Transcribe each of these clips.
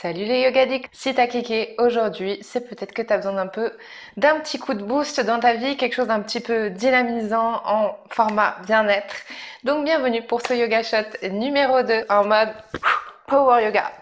Salut les yogadiques! Si t'as cliqué aujourd'hui, c'est peut-être que t'as besoin d'un petit coup de boost dans ta vie, quelque chose d'un petit peu dynamisant en format bien-être. Donc bienvenue pour ce yoga shot numéro 2 en mode power yoga.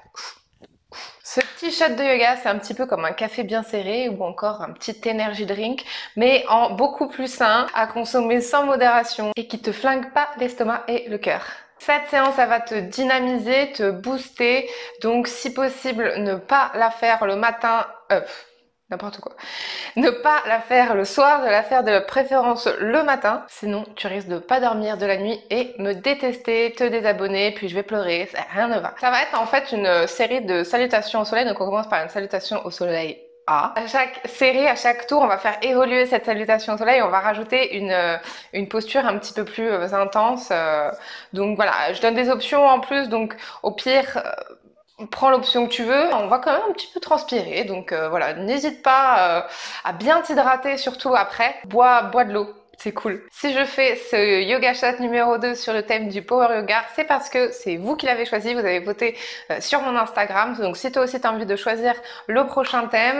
Ce petit shot de yoga, c'est un petit peu comme un café bien serré ou encore un petit energy drink, mais en beaucoup plus sain, à consommer sans modération et qui te flingue pas l'estomac et le cœur. Cette séance, elle va te dynamiser, te booster, donc si possible, ne pas la faire le matin, n'importe quoi. Ne pas la faire le soir, de la faire de préférence le matin, sinon tu risques de pas dormir de la nuit et me détester, te désabonner, puis je vais pleurer, rien ne va. Ça va être en fait une série de salutations au soleil, donc on commence par une salutation au soleil A. À chaque série, à chaque tour, on va faire évoluer cette salutation au soleil, on va rajouter une posture un petit peu plus intense. Donc voilà, je donne des options en plus, donc au pire, prends l'option que tu veux. On va quand même un petit peu transpirer, donc voilà, n'hésite pas à bien t'hydrater, surtout après. Bois de l'eau. C'est cool. Si je fais ce yoga chat numéro 2 sur le thème du power yoga, c'est parce que c'est vous qui l'avez choisi, vous avez voté sur mon Instagram. Donc si toi aussi tu as envie de choisir le prochain thème,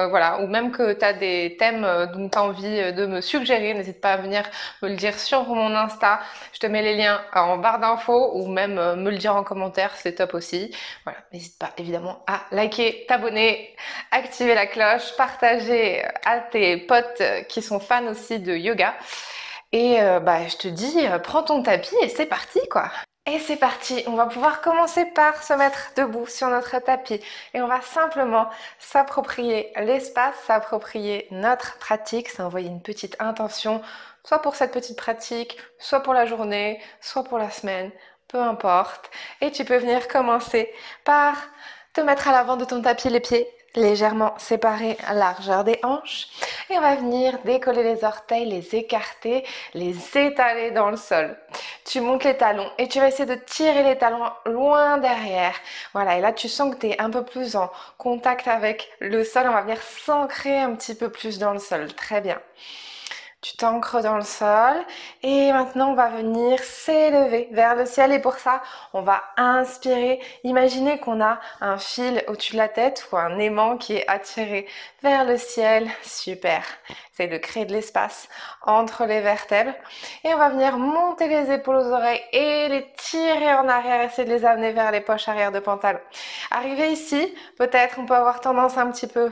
voilà, ou même que tu as des thèmes dont tu as envie de me suggérer, n'hésite pas à venir me le dire sur mon Insta. Je te mets les liens en barre d'infos ou même me le dire en commentaire, c'est top aussi. Voilà, n'hésite pas évidemment à liker, t'abonner, activer la cloche, partager à tes potes qui sont fans aussi de yoga. Et je te dis, prends ton tapis et c'est parti quoi. Et c'est parti, on va pouvoir commencer par se mettre debout sur notre tapis et on va simplement s'approprier l'espace, s'approprier notre pratique, s'envoyer une petite intention, soit pour cette petite pratique, soit pour la journée, soit pour la semaine, peu importe. Et tu peux venir commencer par te mettre à l'avant de ton tapis les pieds légèrement séparés à largeur des hanches et on va venir décoller les orteils, les écarter, les étaler dans le sol. Tu montes les talons et tu vas essayer de tirer les talons loin derrière. Voilà, et là tu sens que tu es un peu plus en contact avec le sol. On va venir s'ancrer un petit peu plus dans le sol. Très bien. Tu t'ancres dans le sol et maintenant on va venir s'élever vers le ciel et pour ça on va inspirer. Imaginez qu'on a un fil au-dessus de la tête ou un aimant qui est attiré vers le ciel. Super. Essaye de créer de l'espace entre les vertèbres et on va venir monter les épaules aux oreilles et les tirer en arrière, essayer de les amener vers les poches arrière de pantalon. Arrivé ici, peut-être on peut avoir tendance un petit peu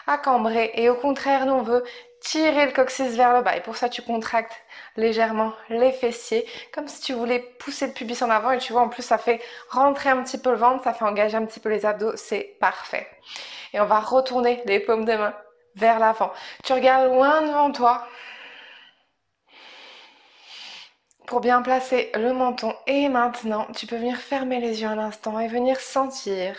à cambrer et au contraire nous on veut tirer le coccyx vers le bas et pour ça tu contractes légèrement les fessiers comme si tu voulais pousser le pubis en avant et tu vois en plus ça fait rentrer un petit peu le ventre, ça fait engager un petit peu les abdos, c'est parfait. Et on va retourner les paumes de main vers l'avant. Tu regardes loin devant toi pour bien placer le menton et maintenant tu peux venir fermer les yeux un instant et venir sentir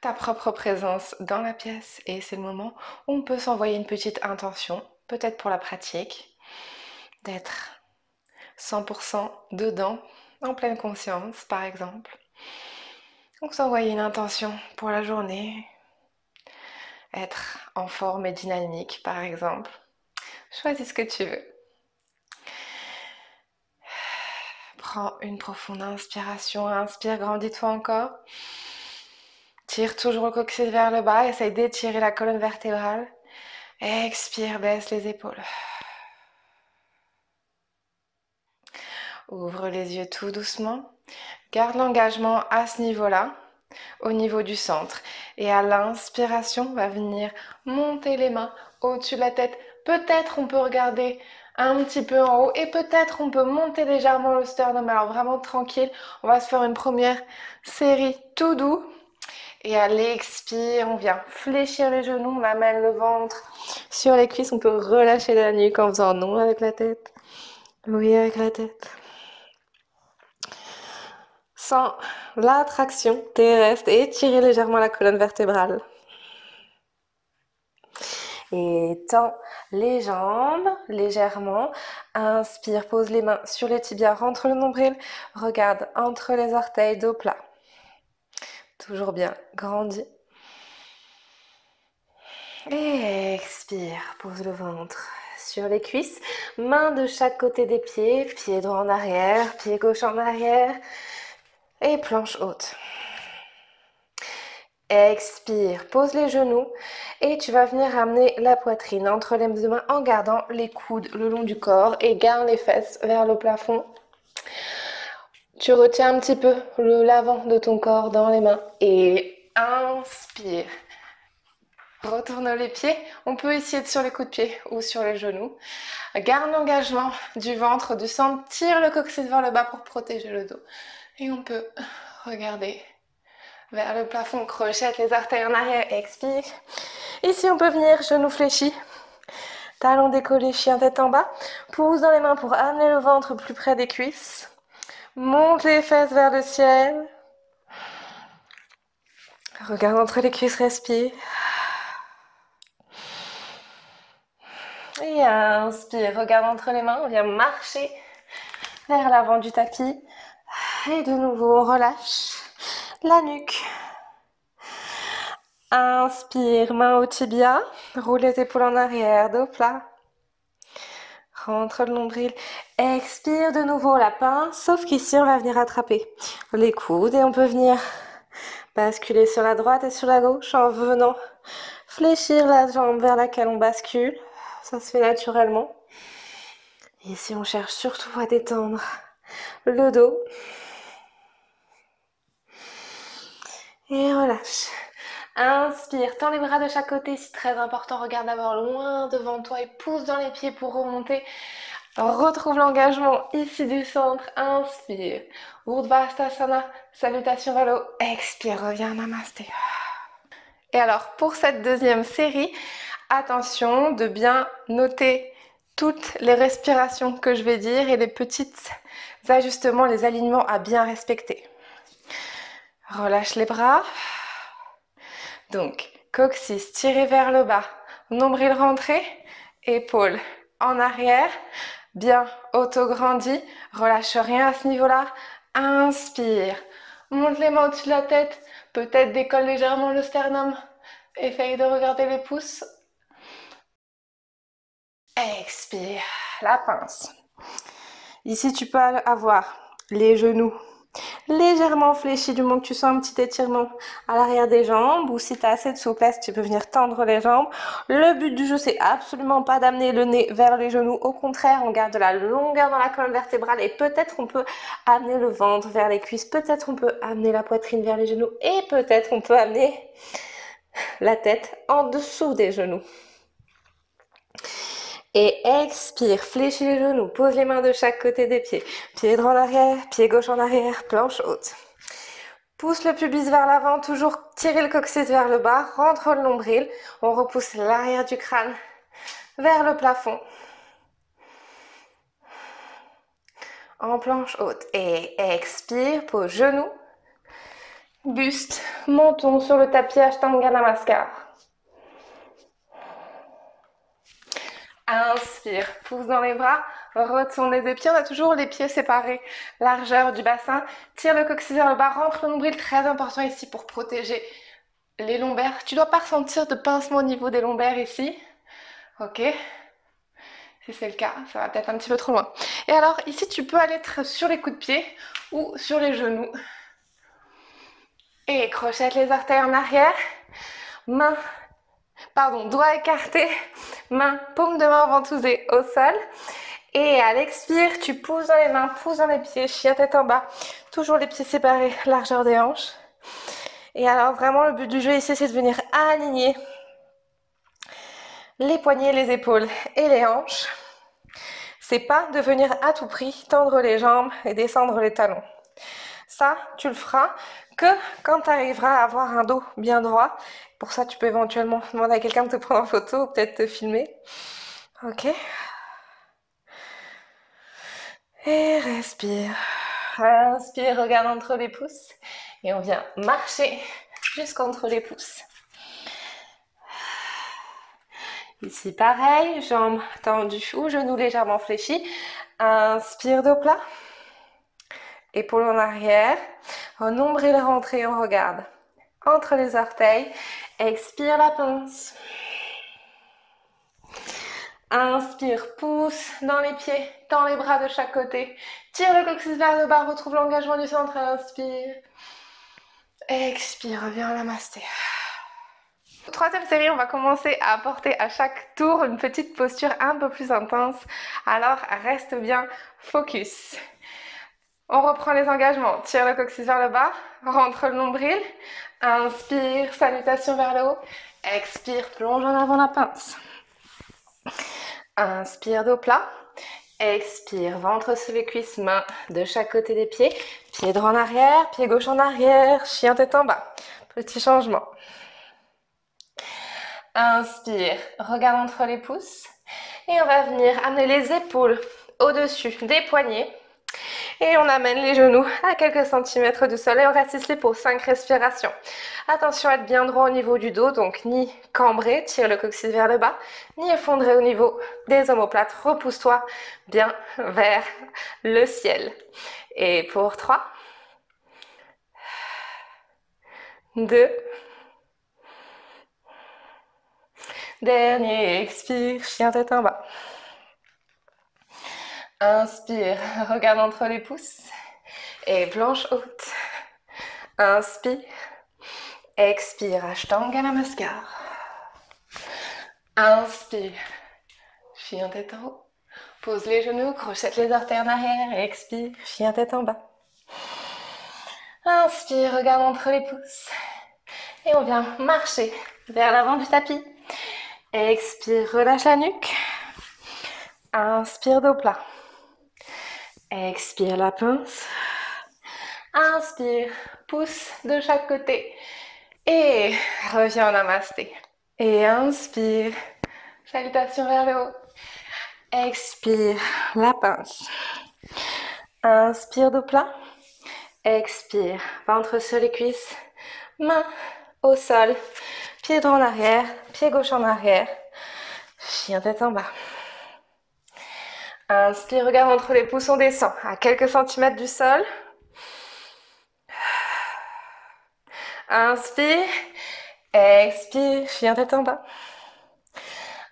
ta propre présence dans la pièce et c'est le moment où on peut s'envoyer une petite intention, peut-être pour la pratique, d'être 100% dedans, en pleine conscience par exemple. Donc s'envoyer une intention pour la journée, être en forme et dynamique par exemple. Choisis ce que tu veux. Prends une profonde inspiration, inspire, grandis-toi encore. Tire toujours le coccyx vers le bas, essaye d'étirer la colonne vertébrale. Expire, baisse les épaules. Ouvre les yeux tout doucement. Garde l'engagement à ce niveau-là, au niveau du centre. Et à l'inspiration, on va venir monter les mains au-dessus de la tête. Peut-être on peut regarder un petit peu en haut et peut-être on peut monter légèrement le sternum. Alors vraiment tranquille, on va se faire une première série tout doux. Et à l'expire, on vient fléchir les genoux, on amène le ventre sur les cuisses. On peut relâcher la nuque en faisant non avec la tête, oui avec la tête. Sans l'attraction terrestre et étirer légèrement la colonne vertébrale. Et tends les jambes légèrement. Inspire, pose les mains sur les tibias, rentre le nombril. Regarde entre les orteils, dos plat. Toujours bien grandi. Et expire, pose le ventre sur les cuisses. Mains de chaque côté des pieds. Pied droit en arrière, pied gauche en arrière. Et planche haute. Expire, pose les genoux et tu vas venir amener la poitrine entre les deux mains en gardant les coudes le long du corps et garde les fesses vers le plafond. Tu retiens un petit peu l'avant de ton corps dans les mains et inspire. Retourne les pieds. On peut essayer de sur les coups de pied ou sur les genoux. Garde l'engagement du ventre, du centre. Tire le coccyx vers le bas pour protéger le dos. Et on peut regarder vers le plafond. Crochette les orteils en arrière. Expire. Ici, on peut venir genoux fléchis. Talons décollés, chien tête en bas. Pouce dans les mains pour amener le ventre plus près des cuisses. Monte les fesses vers le ciel. Regarde entre les cuisses, respire. Et inspire, regarde entre les mains, on vient marcher vers l'avant du tapis. Et de nouveau, on relâche la nuque. Inspire, main au tibia, roule les épaules en arrière, dos plat. Rentre le nombril. Expire de nouveau la pince, sauf qu'ici, on va venir attraper les coudes et on peut venir basculer sur la droite et sur la gauche en venant fléchir la jambe vers laquelle on bascule. Ça se fait naturellement. Ici, on cherche surtout à détendre le dos. Et relâche. Inspire, tends les bras de chaque côté, c'est très important. Regarde d'abord loin devant toi et pousse dans les pieds pour remonter. Retrouve l'engagement ici du centre. Inspire. Urdhva-stasana, salutation vers le haut. Expire, reviens, namasté. Et alors, pour cette deuxième série, attention de bien noter toutes les respirations que je vais dire et les petits ajustements, les alignements à bien respecter. Relâche les bras. Donc, coccyx tiré vers le bas, nombril rentré, épaules en arrière, bien auto-grandi, relâche rien à ce niveau-là. Inspire, monte les mains au-dessus de la tête, peut-être décolle légèrement le sternum, essaye de regarder les pouces. Expire, la pince. Ici, tu peux avoir les genoux légèrement fléchis du moment que tu sens un petit étirement à l'arrière des jambes, ou si tu as assez de souplesse, tu peux venir tendre les jambes. Le but du jeu, c'est absolument pas d'amener le nez vers les genoux. Au contraire, on garde de la longueur dans la colonne vertébrale et peut-être on peut amener le ventre vers les cuisses, peut-être on peut amener la poitrine vers les genoux et peut-être on peut amener la tête en dessous des genoux. Et expire, fléchis les genoux, pose les mains de chaque côté des pieds. Pied droit en arrière, pied gauche en arrière, planche haute. Pousse le pubis vers l'avant, toujours tirer le coccyx vers le bas, rentre le nombril. On repousse l'arrière du crâne vers le plafond. En planche haute. Et expire, pose genoux, buste, menton sur le tapis Ashtanga Namaskar. Inspire, pousse dans les bras, retourne les deux pieds, on a toujours les pieds séparés, largeur du bassin, tire le coccyx vers le bas, rentre le nombril, très important ici pour protéger les lombaires. Tu ne dois pas ressentir de pincement au niveau des lombaires ici, ok? Si c'est le cas, ça va peut-être un petit peu trop loin. Et alors ici tu peux aller sur les coups de pied ou sur les genoux. Et crochette les orteils en arrière, doigts écartés, paume de main ventousée au sol. Et à l'expire, tu pousses dans les mains, pousses dans les pieds, chien tête en bas. Toujours les pieds séparés, largeur des hanches. Et alors vraiment le but du jeu ici, c'est de venir aligner les poignets, les épaules et les hanches. C'est pas de venir à tout prix tendre les jambes et descendre les talons. Ça, tu le feras que quand tu arriveras à avoir un dos bien droit. Pour ça, tu peux éventuellement demander à quelqu'un de te prendre en photo ou peut-être te filmer. Ok. Et respire. Inspire, regarde entre les pouces. Et on vient marcher jusqu'entre les pouces. Ici, pareil, jambes tendues ou genoux légèrement fléchis. Inspire dos plat. Épaules en arrière. Nombril rentré, on regarde entre les orteils. Expire la pince. Inspire, pousse dans les pieds, tends les bras de chaque côté. Tire le coccyx vers le bas, retrouve l'engagement du centre. Inspire. Expire, reviens à namasté. troisième série, on va commencer à apporter à chaque tour une petite posture un peu plus intense. Alors, reste bien focus. On reprend les engagements. Tire le coccyx vers le bas, rentre le nombril. Inspire, salutation vers le haut. Expire, plonge en avant la pince. Inspire, dos plat. Expire, ventre sur les cuisses, mains de chaque côté des pieds. Pied droit en arrière, pied gauche en arrière, chien tête en bas. Petit changement. Inspire, regarde entre les pouces. Et on va venir amener les épaules au-dessus des poignets. Et on amène les genoux à quelques centimètres du sol et on reste ici pour 5 respirations. Attention à être bien droit au niveau du dos, donc ni cambré, tire le coccyx vers le bas, ni effondré au niveau des omoplates. Repousse-toi bien vers le ciel. Et pour 3, 2, dernier, expire, chien tête en bas. Inspire, regarde entre les pouces et planche haute. Inspire, expire, Ashtanga Namaskar. Inspire, chien tête en haut. Pose les genoux, crochette les orteils en arrière, expire, chien tête en bas. Inspire, regarde entre les pouces. Et on vient marcher vers l'avant du tapis. Expire, relâche la nuque. Inspire, dos plat. Expire la pince. Inspire, pousse de chaque côté. Et reviens en namasté. Et inspire, salutation vers le haut. Expire, la pince. Inspire, dos plat. Expire, ventre sur les cuisses. Main au sol. Pied droit en arrière, pied gauche en arrière. Chien tête en bas. Inspire, regarde entre les pouces, on descend à quelques centimètres du sol. Inspire, expire, chien tête en bas.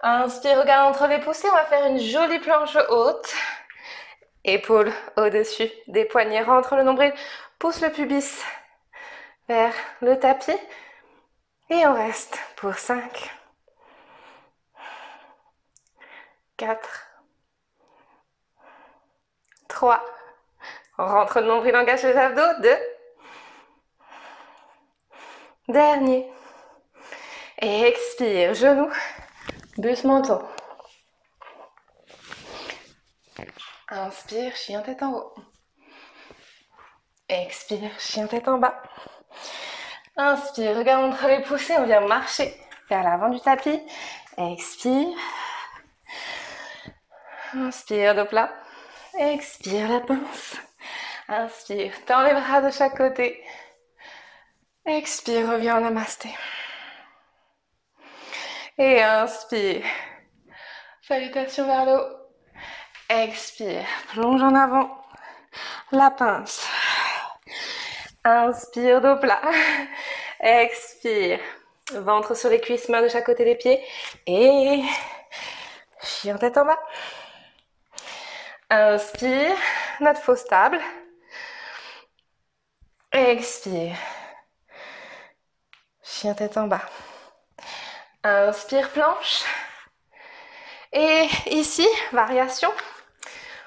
Inspire, regarde entre les pouces et on va faire une jolie planche haute. Épaules au-dessus des poignets, rentre le nombril, pousse le pubis vers le tapis. Et on reste pour 5, 4, 3, rentre le nombril, engage les abdos, 2, dernier, et expire, genoux, buste menton. Inspire, chien tête en haut. Expire, chien tête en bas. Inspire, regarde entre les pouces et on vient marcher vers l'avant du tapis. Expire. Inspire, dos plat. Expire, la pince. Inspire, tends les bras de chaque côté. Expire, reviens en namasté. Et inspire. Salutation vers le haut. Expire, plonge en avant. La pince. Inspire, dos plat. Expire, ventre sur les cuisses, mains de chaque côté des pieds. Et chien tête en bas. Inspire, notre faux stable. Expire, chien tête en bas. Inspire, planche. Et ici, variation.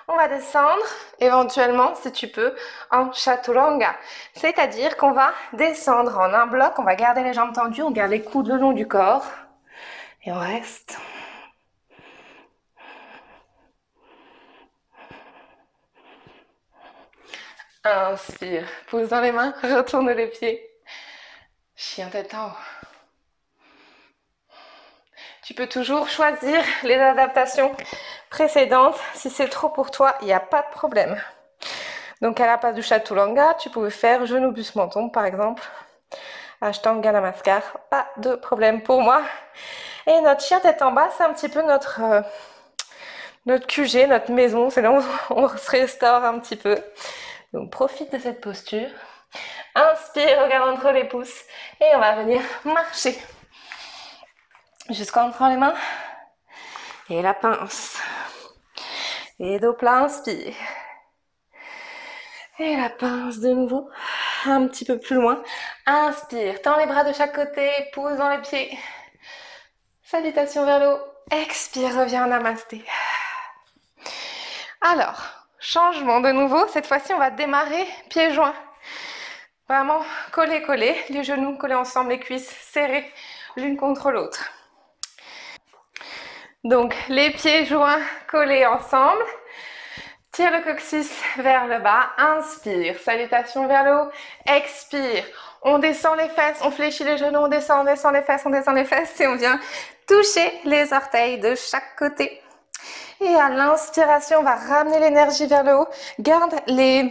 On va descendre, éventuellement, si tu peux, en chaturanga. C'est-à-dire qu'on va descendre en un bloc, on va garder les jambes tendues, on garde les coudes le long du corps. Et on reste. Inspire, pouce dans les mains, retourne les pieds. Chien tête en haut. Tu peux toujours choisir les adaptations précédentes. Si c'est trop pour toi, il n'y a pas de problème. Donc à la place du chaturanga, tu pouvais faire genou buste menton par exemple. Ashtanga Namaskar, pas de problème pour moi. Et notre chien tête en bas, c'est un petit peu notre QG, notre maison. C'est là où on se restaure un petit peu. Donc profite de cette posture. Inspire, regarde entre les pouces. Et on va venir marcher. Jusqu'en entrant les mains. Et la pince. Et dos plat, inspire. Et la pince de nouveau. Un petit peu plus loin. Inspire, tends les bras de chaque côté, pouce dans les pieds. Salutations vers le haut. Expire, reviens en namasté. Alors, changement de nouveau. Cette fois-ci, on va démarrer pieds joints. Vraiment collés, collés. Les genoux collés ensemble, les cuisses serrées l'une contre l'autre. Donc, les pieds joints collés ensemble. Tire le coccyx vers le bas. Inspire. Salutations vers le haut. Expire. On descend les fesses, on fléchit les genoux, on descend les fesses, on descend les fesses et on vient toucher les orteils de chaque côté. Et à l'inspiration, on va ramener l'énergie vers le haut. Garde les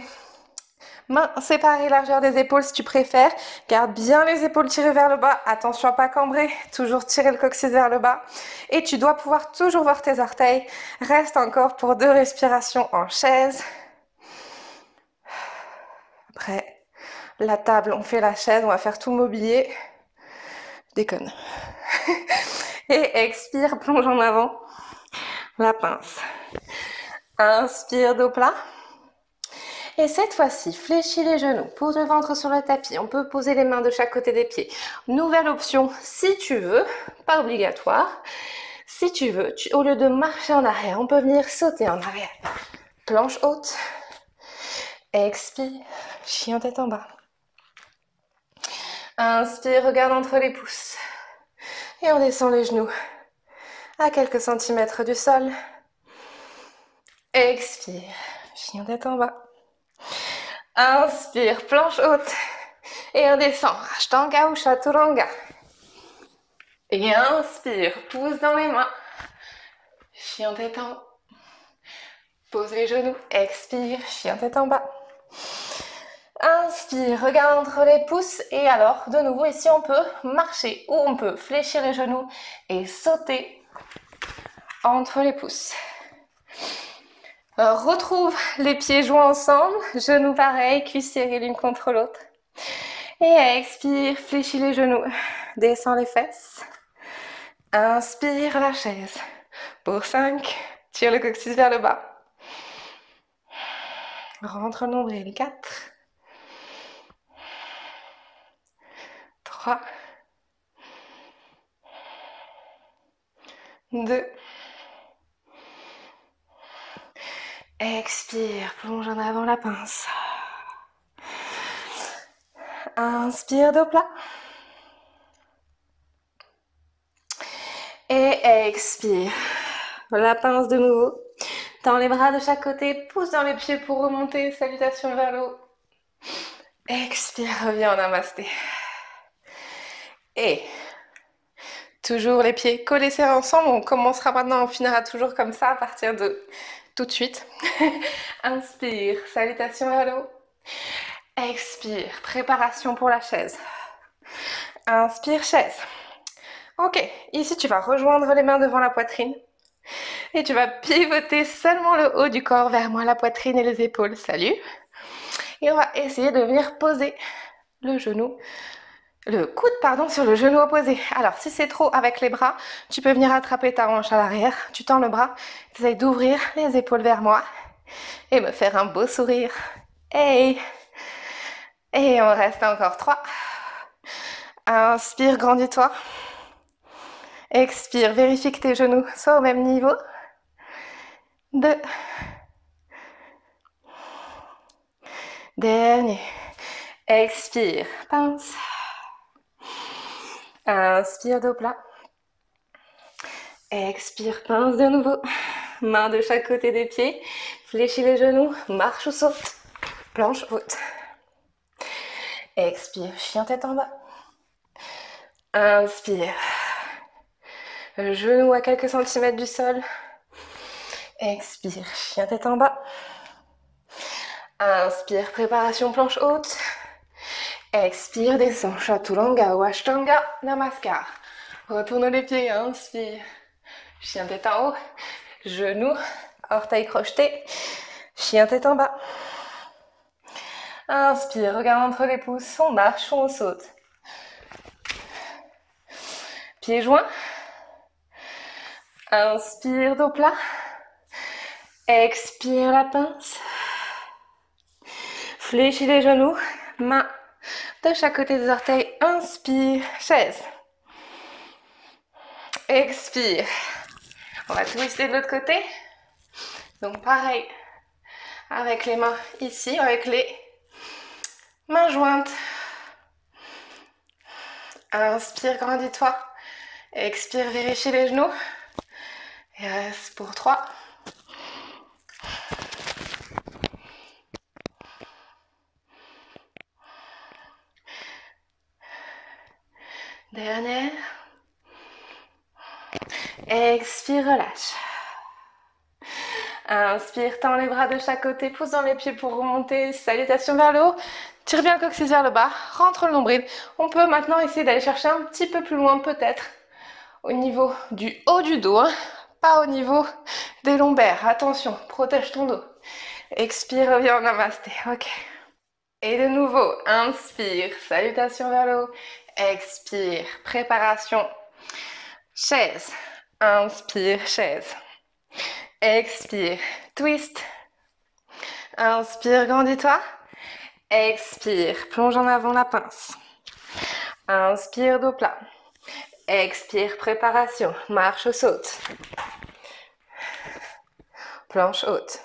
mains séparées, largeur des épaules si tu préfères. Garde bien les épaules tirées vers le bas. Attention à pas cambrer. Toujours tirer le coccyx vers le bas. Et tu dois pouvoir toujours voir tes orteils. Reste encore pour 2 respirations en chaise. Après la table, on fait la chaise. On va faire tout le mobilier. Je déconne. Et expire, plonge en avant. La pince. Inspire, dos plat. Et cette fois-ci, fléchis les genoux, pose le ventre sur le tapis. On peut poser les mains de chaque côté des pieds. Nouvelle option, si tu veux, pas obligatoire. Si tu veux, au lieu de marcher en arrière, on peut venir sauter en arrière. Planche haute. Expire, chien tête en bas. Inspire, regarde entre les pouces. Et on descend les genoux à quelques centimètres du sol. Expire, chien tête en bas. Inspire, planche haute. Et on descend, Ashtanga ou Chaturanga. Et inspire, pouce dans les mains. Chien tête en haut. Pose les genoux. Expire, chien tête en bas. Inspire, regarde entre les pouces. Et alors, de nouveau, ici, on peut marcher ou on peut fléchir les genoux et sauter entre les pouces. Alors, retrouve les pieds joints ensemble. Genoux pareil, cuisses serrées l'une contre l'autre. Et expire, fléchis les genoux. Descends les fesses. Inspire la chaise. Pour 5. Tire le coccyx vers le bas. Rentre le nombril. 4. 3. 2. Expire, plonge en avant la pince. Inspire, dos plat. Et expire. La pince de nouveau. Tends les bras de chaque côté, pousse dans les pieds pour remonter. Salutations vers le haut. Expire, reviens en namasté. Et toujours les pieds collés serrés ensemble. On commencera maintenant, on finira toujours comme ça à partir de tout de suite. Inspire, salutations vers le haut. Expire, préparation pour la chaise. Inspire, chaise. Ok, ici tu vas rejoindre les mains devant la poitrine. Et tu vas pivoter seulement le haut du corps vers moi, la poitrine et les épaules. Salut. Et on va essayer de venir poser le genou, le coude, pardon, sur le genou opposé. Alors, si c'est trop avec les bras, tu peux venir attraper ta hanche à l'arrière. Tu tends le bras, tu essayes d'ouvrir les épaules vers moi et me faire un beau sourire. Hey. Et on reste encore 3. Inspire, grandis-toi. Expire, vérifie que tes genoux soient au même niveau. 2. Dernier. Expire, pince. Inspire, dos plat. Expire, pince de nouveau. Main de chaque côté des pieds. Fléchis les genoux, marche ou saute. Planche haute. Expire, chien tête en bas. Inspire. Genou à quelques centimètres du sol. Expire, chien tête en bas. Inspire, préparation planche haute. Expire, descend, Chaturanga ou Ashtanga, Namaskar. Retourne les pieds, inspire. Chien tête en haut. Genou, orteils crochetés. Chien tête en bas. Inspire, regarde entre les pouces, on marche ou on saute. Pieds joints. Inspire, dos plat. Expire la pince. Fléchis les genoux. Main de chaque côté des orteils. Inspire, chaise. Expire. On va twister de l'autre côté. Donc pareil, avec les mains ici, avec les mains jointes. Inspire, grandis-toi. Expire, vérifie les genoux. Et reste pour 3. Dernière. Expire, relâche. Inspire, tends les bras de chaque côté, pousse dans les pieds pour remonter, salutation vers le haut. Tire bien le coccyx vers le bas, rentre le nombril. On peut maintenant essayer d'aller chercher un petit peu plus loin peut-être, au niveau du haut du dos, hein, pas au niveau des lombaires. Attention, protège ton dos. Expire, reviens en namasté, ok. Et de nouveau, inspire, salutation vers le haut. Expire, préparation, chaise. Inspire, chaise. Expire, twist. Inspire, grandis-toi. Expire, plonge en avant la pince. Inspire, dos plat. Expire, préparation, marche, saute. Planche haute.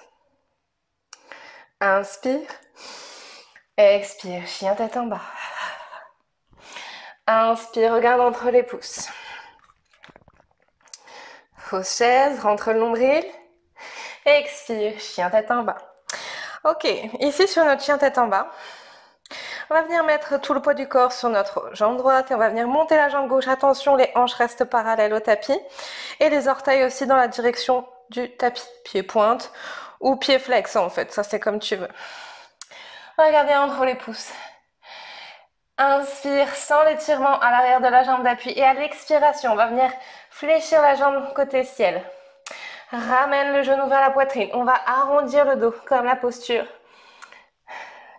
Inspire. Expire, chien tête en bas. Inspire, regarde entre les pouces. Fausse chaise, rentre le nombril. Expire, chien tête en bas. Ok, ici sur notre chien tête en bas, on va venir mettre tout le poids du corps sur notre jambe droite et on va venir monter la jambe gauche. Attention, les hanches restent parallèles au tapis et les orteils aussi dans la direction du tapis. Pied pointe ou pied flex en fait, ça c'est comme tu veux. Regardez entre les pouces. Inspire sans l'étirement à l'arrière de la jambe d'appui et à l'expiration, on va venir fléchir la jambe côté ciel. Ramène le genou vers la poitrine. On va arrondir le dos comme la posture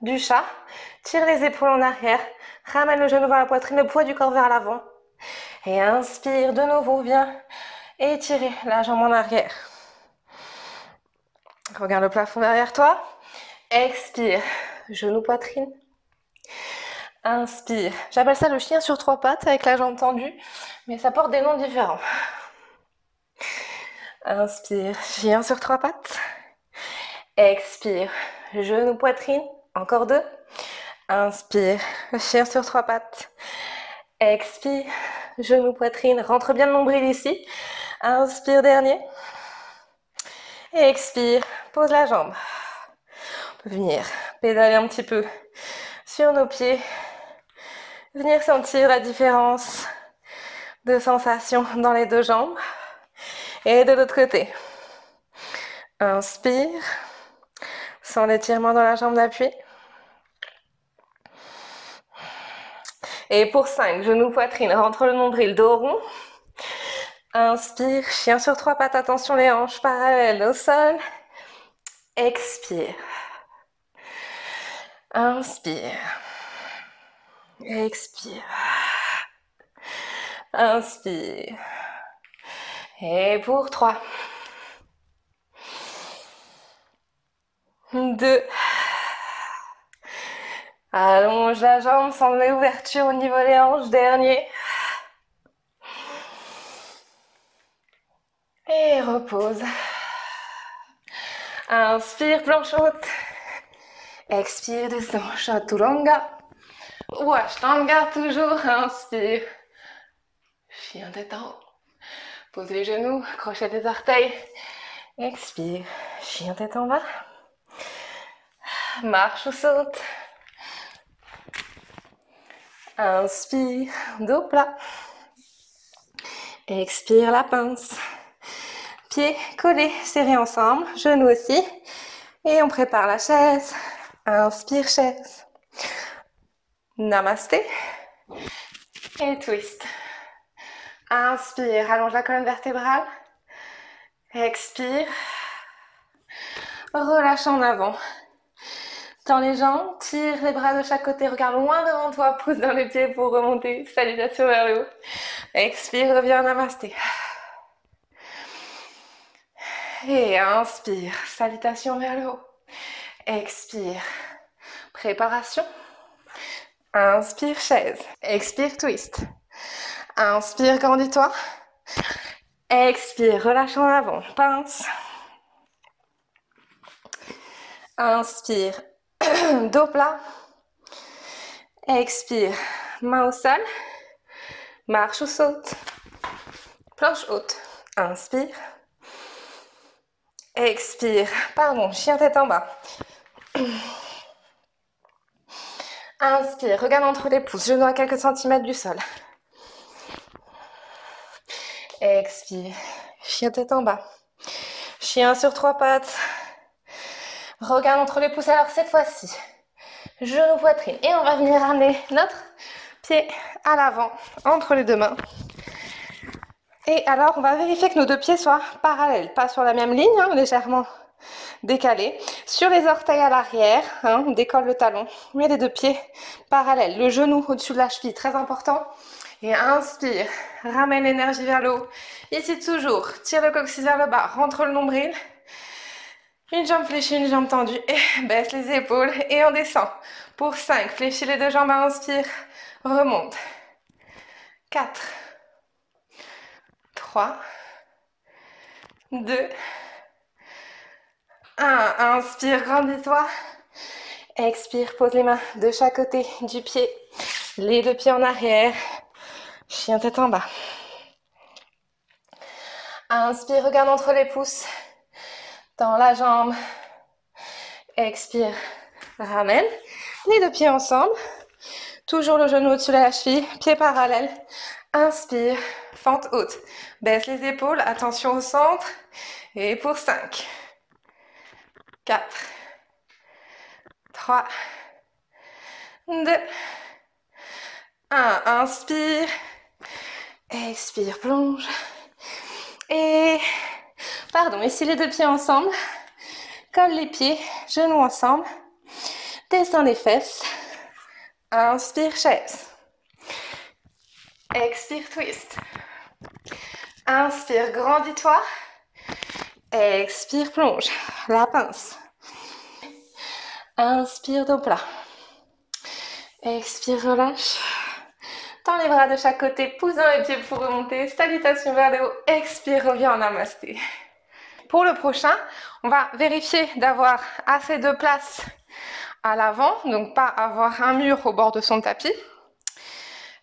du chat. Tire les épaules en arrière. Ramène le genou vers la poitrine, le poids du corps vers l'avant. Et inspire de nouveau, viens étirer la jambe en arrière. Regarde le plafond derrière toi. Expire, genou poitrine. Inspire. J'appelle ça le chien sur 3 pattes avec la jambe tendue, mais ça porte des noms différents. Inspire, chien sur 3 pattes. Expire, genou poitrine. Encore 2. Inspire, chien sur 3 pattes. Expire, genou poitrine. Rentre bien le nombril ici. Inspire, dernier. Expire, pose la jambe. On peut venir pédaler un petit peu sur nos pieds. Venir sentir la différence de sensation dans les 2 jambes. Et de l'autre côté. Inspire, sans l'étirement dans la jambe d'appui. Et pour 5, genou poitrine, rentre le nombril, dos rond. Inspire, chien sur 3 pattes, attention les hanches parallèles au sol. Expire. Inspire. Expire. Inspire. Et pour 3. 2. Allonge la jambe, sans l'ouverture au niveau des hanches. Dernier. Et repose. Inspire, planche haute. Expire, descend, chaturanga. Ou ashtanga, toujours. Inspire. Chien tête en haut. Pose les genoux, crochet des orteils. Expire. Chien tête en bas. Marche ou saute. Inspire, dos plat. Expire, la pince. Pieds collés, serrés ensemble. Genoux aussi. Et on prépare la chaise. Inspire, chaise. Namasté. Et twist. Inspire, allonge la colonne vertébrale. Expire. Relâche en avant. Tends les jambes, tire les bras de chaque côté, regarde loin devant toi, pousse dans les pieds pour remonter. Salutation vers le haut. Expire, reviens en namasté. Et inspire, salutation vers le haut. Expire, préparation. Inspire, chaise. Expire, twist. Inspire, grandis-toi. Expire, relâche en avant, pince. Inspire, dos plat. Expire, main au sol. Marche ou saute. Planche haute. Inspire. Expire, pardon, chien tête en bas. Inspire, regarde entre les pouces, genou à quelques centimètres du sol. Expire, chien tête en bas. Chien sur 3 pattes. Regarde entre les pouces, alors cette fois-ci, genou poitrine. Et on va venir ramener notre pied à l'avant, entre les deux mains. Et alors, on va vérifier que nos deux pieds soient parallèles, pas sur la même ligne, hein, légèrement décalés. Sur les orteils à l'arrière, hein, on décolle le talon, mais les deux pieds parallèles. Le genou au-dessus de la cheville, très important. Et inspire, ramène l'énergie vers le haut. Ici toujours, tire le coccyx vers le bas, rentre le nombril. Une jambe fléchie, une jambe tendue et baisse les épaules et on descend. Pour 5, fléchis les deux jambes, inspire, remonte. 4, 3, 2, 1. Inspire, grandis-toi. Expire, pose les mains de chaque côté du pied. Les deux pieds en arrière. Chien tête en bas. Inspire, regarde entre les pouces. Tends la jambe. Expire, ramène. Les deux pieds ensemble. Toujours le genou au-dessus de la cheville. Pieds parallèles. Inspire, fente haute. Baisse les épaules, attention au centre. Et pour 5, 4, 3, 2, 1. Inspire. Expire, plonge. Et, pardon, ici les deux pieds ensemble. Colle les pieds, genoux ensemble. Descends les fesses. Inspire, chaise. Expire, twist. Inspire, grandis-toi. Expire, plonge. La pince. Inspire, dos plat. Expire, relâche. Tends les bras de chaque côté, pousse dans les pieds pour remonter. Salutation vers le haut. Expire, reviens en namasté. Pour le prochain, on va vérifier d'avoir assez de place à l'avant, donc pas avoir un mur au bord de son tapis.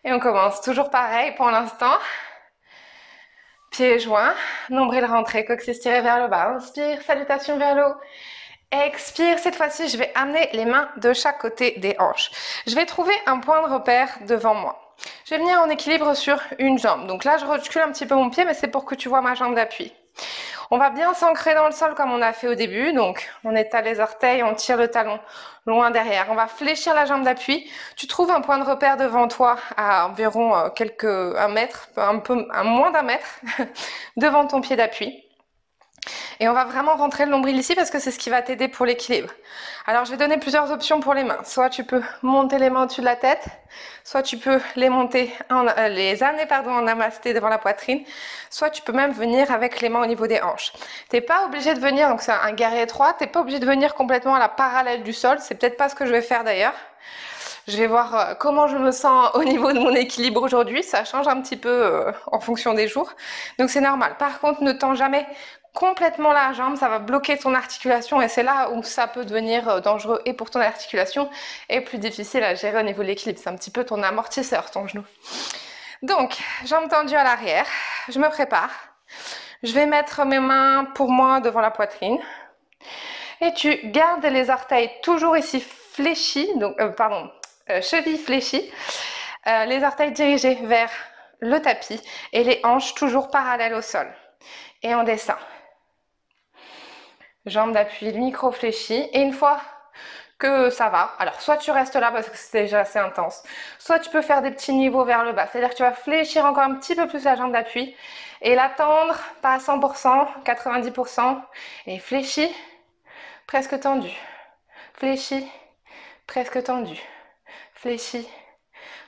Et on commence toujours pareil pour l'instant. Pieds joints, nombril rentré, coccyx tiré vers le bas. Inspire, salutation vers le haut. Expire, cette fois-ci, je vais amener les mains de chaque côté des hanches. Je vais trouver un point de repère devant moi. Je vais venir en équilibre sur une jambe. Donc là, je recule un petit peu mon pied, mais c'est pour que tu vois ma jambe d'appui. On va bien s'ancrer dans le sol comme on a fait au début. Donc, on étale les orteils, on tire le talon loin derrière. On va fléchir la jambe d'appui. Tu trouves un point de repère devant toi à environ un mètre, à moins d'un mètre devant ton pied d'appui. Et on va vraiment rentrer le nombril ici parce que c'est ce qui va t'aider pour l'équilibre. Alors, je vais donner plusieurs options pour les mains. Soit tu peux monter les mains au-dessus de la tête, soit tu peux les amener en namasté devant la poitrine, soit tu peux même venir avec les mains au niveau des hanches. T'es pas obligé de venir, donc c'est un guerrier étroit, t'es pas obligé de venir complètement à la parallèle du sol. C'est peut-être pas ce que je vais faire d'ailleurs. Je vais voir comment je me sens au niveau de mon équilibre aujourd'hui. Ça change un petit peu en fonction des jours. Donc c'est normal. Par contre, ne tends jamais complètement la jambe. Ça va bloquer ton articulation et c'est là où ça peut devenir dangereux et pour ton articulation et plus difficile à gérer au niveau de l'équilibre. C'est un petit peu ton amortisseur, ton genou. Donc, jambes tendues à l'arrière. Je me prépare. Je vais mettre mes mains pour moi devant la poitrine. Et tu gardes les orteils toujours ici fléchis, donc chevilles fléchies, les orteils dirigés vers le tapis et les hanches toujours parallèles au sol. Et on descend. Jambes d'appui micro fléchies. Et une fois que ça va, alors soit tu restes là parce que c'est déjà assez intense, soit tu peux faire des petits niveaux vers le bas. C'est-à-dire que tu vas fléchir encore un petit peu plus la jambe d'appui et la tendre, pas à 100%, 90%, et fléchis, presque tendu. Fléchis, presque tendu. Fléchis,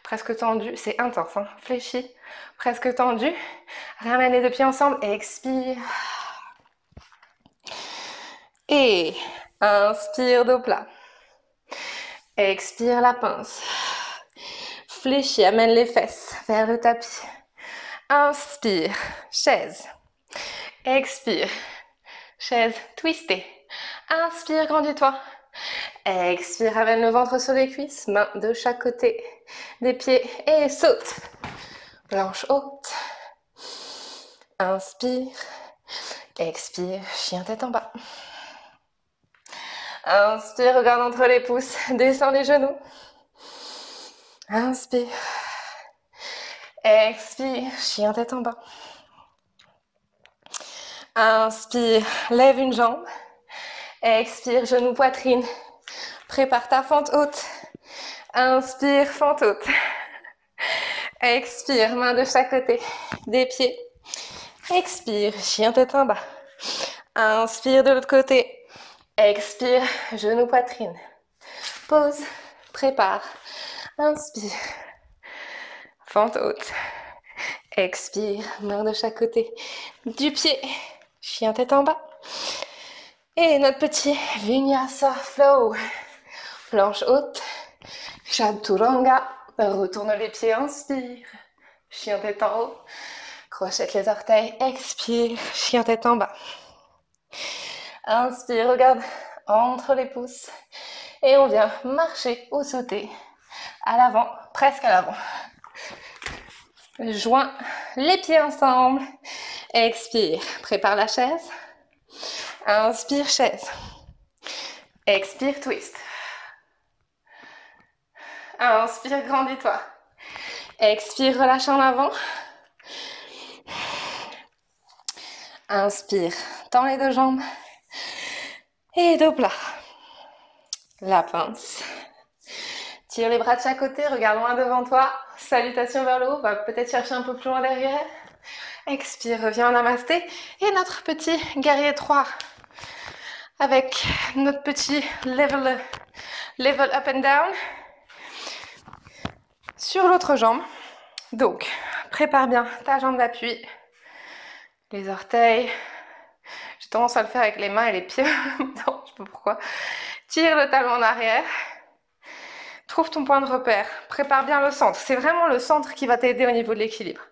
presque tendu. C'est intense, hein. Fléchis, presque tendu. Ramène les deux pieds ensemble et expire. Et inspire, dos plat. Expire la pince. Fléchis, amène les fesses vers le tapis. Inspire, chaise. Expire, chaise twistée. Inspire, grandis-toi. Expire, ramène le ventre sur les cuisses, main de chaque côté des pieds et saute. Planche haute. Inspire, expire, chien tête en bas. Inspire, regarde entre les pouces, descends les genoux. Inspire, expire, chien tête en bas. Inspire, lève une jambe. Expire, genou, poitrine. Prépare ta fente haute. Inspire, fente haute. Expire, main de chaque côté des pieds. Expire, chien tête en bas. Inspire de l'autre côté. Expire, genou, poitrine. Pause, prépare. Inspire, fente haute. Expire, main de chaque côté du pied. Chien tête en bas. Et notre petit Vinyasa Flow. Planche haute. Chaturanga. Retourne les pieds, inspire. Chien tête en haut. Crochette les orteils. Expire. Chien tête en bas. Inspire, regarde entre les pouces. Et on vient marcher ou sauter à l'avant, presque à l'avant. Joins les pieds ensemble. Expire. Prépare la chaise. Inspire, chaise. Expire, twist. Inspire, grandis-toi. Expire, relâche en avant. Inspire, tends les deux jambes. Et dos plat. La pince. Tire les bras de chaque côté, regarde loin devant toi. Salutation vers le haut, va peut-être chercher un peu plus loin derrière. Expire, reviens en namasté. Et notre petit guerrier 3. Avec notre petit level up and down. Sur l'autre jambe. Donc, prépare bien ta jambe d'appui. Les orteils. J'ai tendance à le faire avec les mains et les pieds. Non, je sais pas pourquoi. Tire le talon en arrière. Trouve ton point de repère. Prépare bien le centre. C'est vraiment le centre qui va t'aider au niveau de l'équilibre.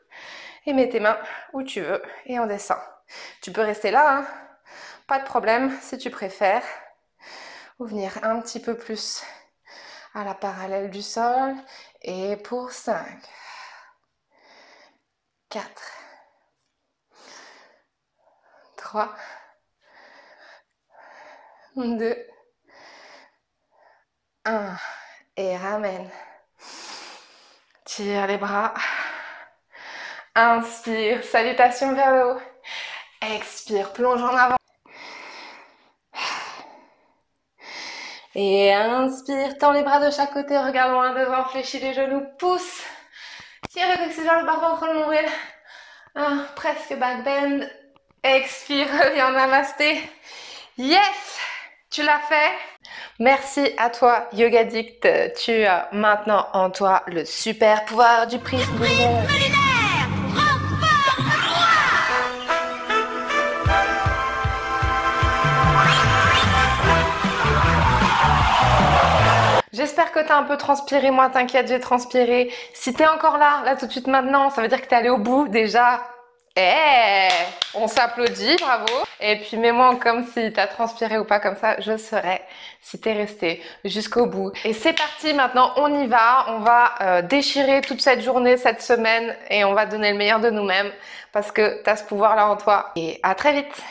Et mets tes mains où tu veux et on descend. Tu peux rester là, hein. Pas de problème si tu préfères. Ou venir un petit peu plus à la parallèle du sol. Et pour 5, 4, 3, 2, 1. Et ramène. Tire les bras. Inspire, salutation vers le haut. Expire, plonge en avant. Et inspire, tends les bras de chaque côté, regarde loin devant, fléchis les genoux, pousse. Tire le coccyx vers le bas ventre, le nombril. Presque back bend. Expire, reviens en namasté. Yes! Tu l'as fait? Merci à toi, Yoga Addict. Tu as maintenant en toi le super pouvoir du prisme lunaire. J'espère que tu as un peu transpiré, moi t'inquiète, j'ai transpiré. Si tu es encore là tout de suite maintenant, ça veut dire que tu es allé au bout déjà. On s'applaudit, bravo. Et puis mets-moi comme si tu as transpiré ou pas, comme ça je saurai si tu es resté jusqu'au bout. Et c'est parti maintenant, on y va. On va déchirer toute cette journée, cette semaine et on va donner le meilleur de nous-mêmes parce que tu as ce pouvoir-là en toi. Et à très vite.